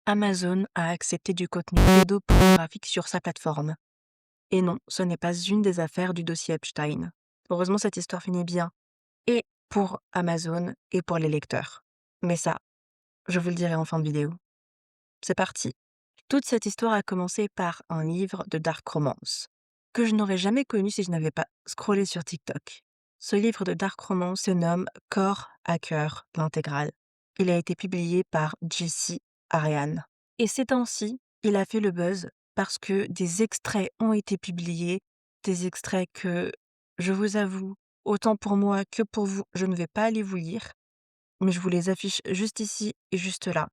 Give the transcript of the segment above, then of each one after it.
Amazon a accepté du contenu pédopornographique sur sa plateforme. Et non, ce n'est pas une des affaires du dossier Epstein. Heureusement, cette histoire finit bien. Et pour Amazon et pour les lecteurs. Mais ça, je vous le dirai en fin de vidéo. C'est parti. Toute cette histoire a commencé par un livre de dark romance, que je n'aurais jamais connu si je n'avais pas scrollé sur TikTok. Ce livre de dark romance se nomme Corps à cœur, l'intégrale. Il a été publié par Jesse Ariane. Et ces temps-ci, il a fait le buzz parce que des extraits ont été publiés, des extraits que, je vous avoue, autant pour moi que pour vous, je ne vais pas aller vous lire, mais je vous les affiche juste ici et juste là.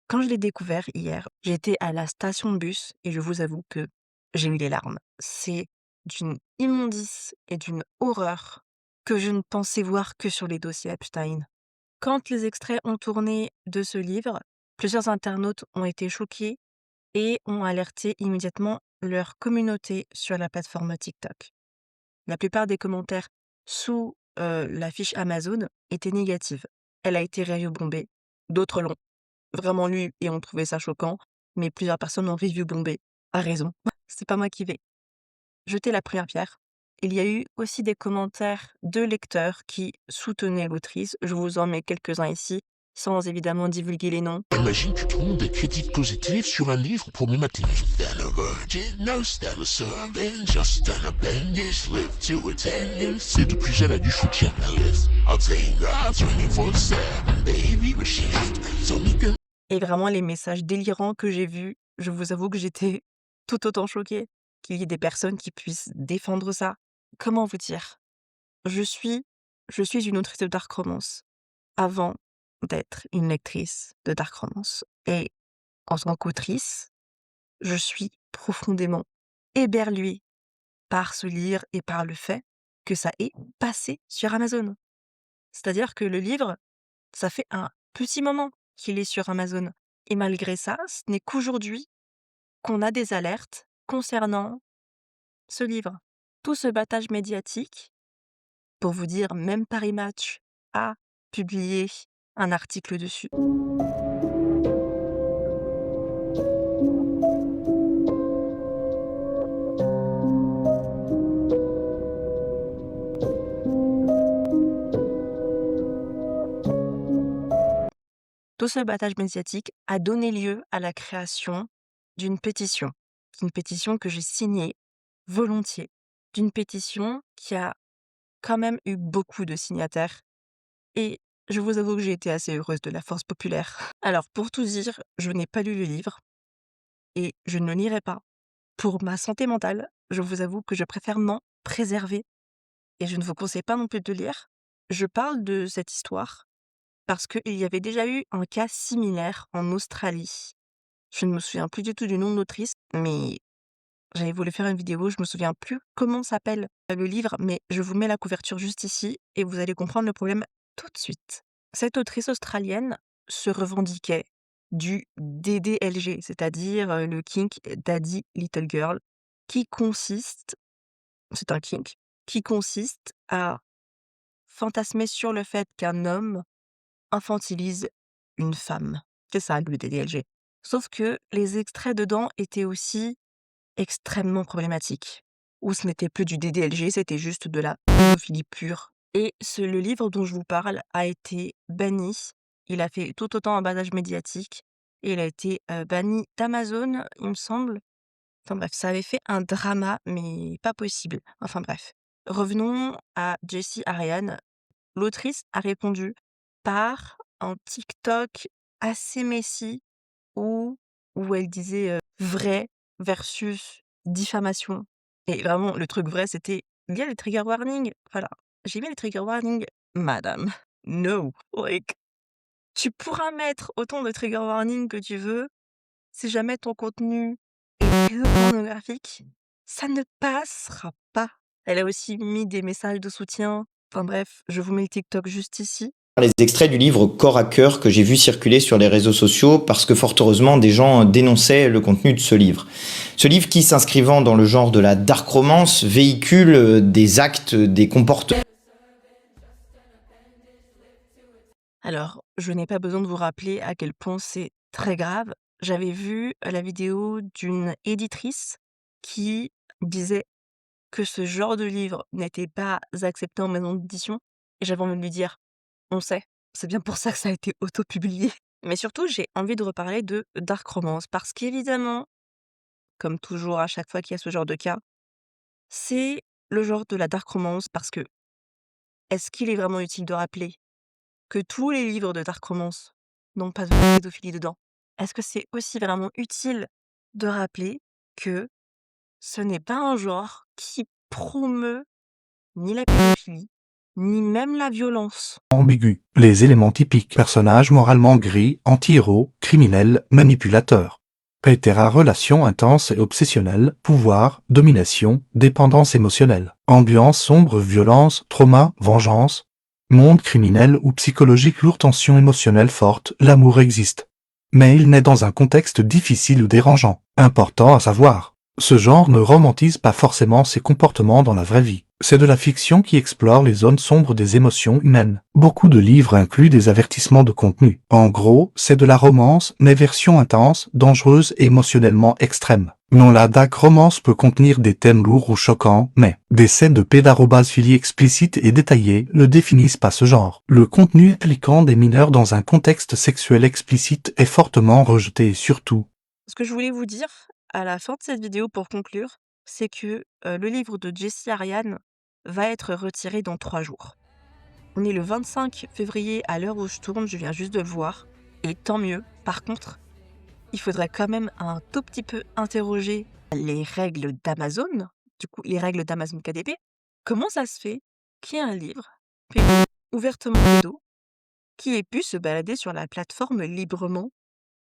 Quand je l'ai découvert hier, j'étais à la station de bus et je vous avoue que j'ai eu les larmes. C'est d'une immondice et d'une horreur que je ne pensais voir que sur les dossiers Epstein. Quand les extraits ont tourné de ce livre, plusieurs internautes ont été choqués et ont alerté immédiatement leur communauté sur la plateforme TikTok. La plupart des commentaires sous la fiche Amazon étaient négatifs. Elle a été review bombée. D'autres l'ont vraiment lu et ont trouvé ça choquant, mais plusieurs personnes ont review bombé. À raison. C'est pas moi qui vais jeter la première pierre. Il y a eu aussi des commentaires de lecteurs qui soutenaient l'autrice. Je vous en mets quelques-uns ici, sans évidemment divulguer les noms. Imagine que tout le monde ait critique positive sur un livre pour me mater. C'est depuis elle a du soutien. Et vraiment, les messages délirants que j'ai vus, je vous avoue que j'étais tout autant choquée qu'il y ait des personnes qui puissent défendre ça. Comment vous dire? Je suis une autrice de dark romance avant d'être une lectrice de dark romance. Et en tant qu'autrice, je suis profondément éberluée par ce livre et par le fait que ça ait passé sur Amazon. C'est-à-dire que le livre, ça fait un petit moment qu'il est sur Amazon. Et malgré ça, ce n'est qu'aujourd'hui qu'on a des alertes concernant ce livre. Tout ce battage médiatique, pour vous dire, même Paris Match a publié un article dessus. Tout ce battage médiatique a donné lieu à la création d'une pétition. Une pétition que j'ai signée volontiers. D'une pétition qui a quand même eu beaucoup de signataires. Et je vous avoue que j'ai été assez heureuse de la force populaire. Alors, pour tout dire, je n'ai pas lu le livre et je ne le lirai pas. Pour ma santé mentale, je vous avoue que je préfère m'en préserver et je ne vous conseille pas non plus de le lire. Je parle de cette histoire parce qu'il y avait déjà eu un cas similaire en Australie. Je ne me souviens plus du tout du nom de l'autrice, mais j'avais voulu faire une vidéo, je me souviens plus comment s'appelle le livre, mais je vous mets la couverture juste ici et vous allez comprendre le problème tout de suite. Cette autrice australienne se revendiquait du DDLG, c'est-à-dire le kink Daddy Little Girl, qui consiste, c'est un kink, qui consiste à fantasmer sur le fait qu'un homme infantilise une femme. C'est ça le DDLG. Sauf que les extraits dedans étaient aussi extrêmement problématiques. Où ce n'était plus du DDLG, c'était juste de la pédophilie pure. Et le livre dont je vous parle a été banni. Il a fait tout autant un battage médiatique. Et il a été banni d'Amazon, il me semble. Enfin bref, ça avait fait un drama, mais pas possible. Enfin bref. Revenons à Jessie Ariane. L'autrice a répondu par un TikTok assez messy où elle disait vrai versus diffamation. Et vraiment, le truc vrai, c'était il y a les trigger warnings. Voilà. J'ai mis les trigger warnings, madame. No. Like, tu pourras mettre autant de trigger warnings que tu veux. Si jamais ton contenu est pédopornographique, ça ne passera pas. Elle a aussi mis des messages de soutien Enfin bref, je vous mets le TikTok juste ici. Les extraits du livre Corps à cœur que j'ai vu circuler sur les réseaux sociaux parce que fort heureusement des gens dénonçaient le contenu de ce livre. Ce livre qui s'inscrivant dans le genre de la dark romance véhicule des actes, des comportements. Alors, je n'ai pas besoin de vous rappeler à quel point c'est très grave. J'avais vu la vidéo d'une éditrice qui disait que ce genre de livre n'était pas accepté en maison d'édition et j'avais envie de lui dire: «On sait, c'est bien pour ça que ça a été auto-publié». Mais surtout, j'ai envie de reparler de dark romance parce qu'évidemment, comme toujours à chaque fois qu'il y a ce genre de cas, c'est le genre de la dark romance parce que est-ce qu'il est vraiment utile de rappeler que tous les livres de dark romance n'ont pas de pédophilie dedans? Est-ce que c'est aussi vraiment utile de rappeler que ce n'est pas un genre qui promeut ni la pédophilie, ni même la violence? Ambigu. Les éléments typiques. Personnage moralement gris, anti-héros, criminel, manipulateur. Hétéra relation intense et obsessionnelle, pouvoir, domination, dépendance émotionnelle. Ambiance sombre, violence, trauma, vengeance. Monde criminel ou psychologique lourd, tension émotionnelle forte, l'amour existe. Mais il naît dans un contexte difficile ou dérangeant. Important à savoir. Ce genre ne romantise pas forcément ses comportements dans la vraie vie. C'est de la fiction qui explore les zones sombres des émotions humaines. Beaucoup de livres incluent des avertissements de contenu. En gros, c'est de la romance, mais version intense, dangereuse et émotionnellement extrême. Non, la dark romance peut contenir des thèmes lourds ou choquants, mais des scènes de pédophilie explicites et détaillées ne définissent pas ce genre. Le contenu impliquant des mineurs dans un contexte sexuel explicite est fortement rejeté et surtout, Ce que je voulais vous dire à la fin de cette vidéo pour conclure, c'est que le livre de Jessie Ariane va être retiré dans 3 jours. On est le 25 février à l'heure où je tourne, je viens juste de le voir, et tant mieux. Par contre, il faudrait quand même un tout petit peu interroger les règles d'Amazon, du coup les règles d'Amazon KDP. Comment ça se fait qu'il y ait un livre pédo, ouvertement pédo, qui ait pu se balader sur la plateforme librement,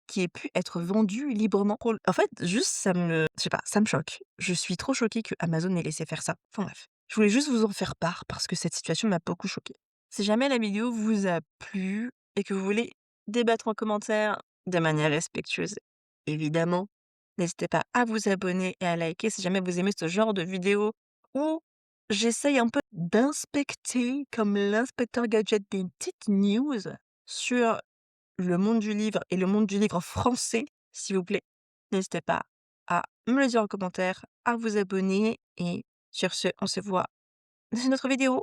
qui ait pu être vendu librement? En fait, juste je sais pas, ça me choque. Je suis trop choquée que Amazon ait laissé faire ça. Enfin bref, je voulais juste vous en faire part parce que cette situation m'a beaucoup choquée. Si jamais la vidéo vous a plu et que vous voulez débattre en commentaire de manière respectueuse, évidemment, n'hésitez pas à vous abonner et à liker si jamais vous aimez ce genre de vidéo où j'essaye un peu d'inspecter, comme l'inspecteur gadget, des petites news sur le monde du livre et le monde du livre français, s'il vous plaît. N'hésitez pas à me le dire en commentaire, à vous abonner et sur ce, on se voit dans une autre vidéo.